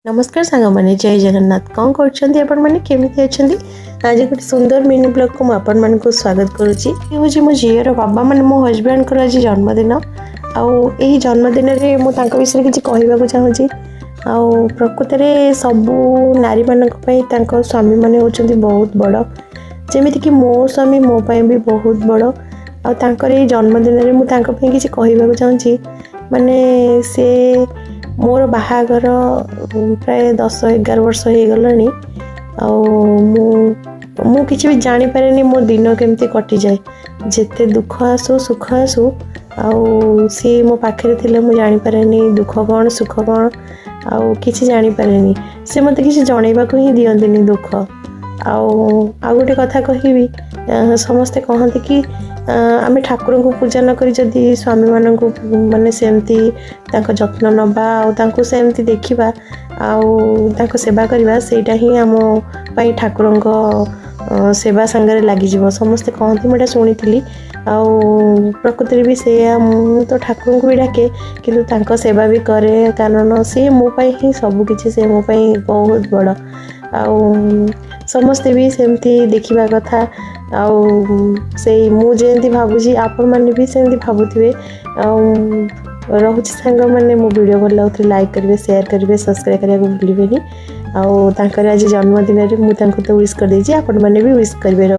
नमस्कार सांग मैंने जय जगन्नाथ कौन करमती अच्छा आज गोटे सुंदर मिनी ब्लॉग को मुझे स्वागत करुच्ची हूँ मो झीर बाबा मान मो हजबैंड को आज जन्मदिन आई जन्मदिन में मुझे विषय किसी कहवाक चाहूँगी प्रकृत में सबू नारी मान स्वामी मैंने होती बहुत बड़ जमीक मो स्वामी मो भी बहुत बड़ आर जन्मदिन में मुझे किसी कहवाक चाहूँगी माने से मोर बाहागर प्राय 10-11 वर्ष हो गलानी मु किसी भी जानी पारे मो दिन केमती कटि जाए जिते दुख आसु सुख आसु सी मो पाखे थे मुझे जानी पारे दुख कौन सुख कौन किसी जानी पारे से मत किसी जनइबा ही दियंतिनी दुख आ गोटे कथा कहि समस्ते कहते कि आम ठाकुर को पूजा नक जदि स्वामी मान माने सेमती जत्न नवा सेमती देखा सेवा करवा सेटा ही आम ठाकुर सेवा सांगे लगिज समस्ते कहते मुझे शुणी प्रकृति भी से तो ठाकुर को भी डाके कि सेवा भी करे कारण सी मोपाई ही सबकि से मोपाई बहुत बड़ समस्ते भी सेमती देखा कथा से मुझे भावुची आपण मैंने भी सेमती भावुवे रोचे सांग मैंने मो वीडियो भल लगे लाइक करेंगे शेयर करेंगे सब्सक्राइब करने को भूलें आज जन्मदिन में मुझे तो विश कर देती आपण मैंने भी विश करेंगे।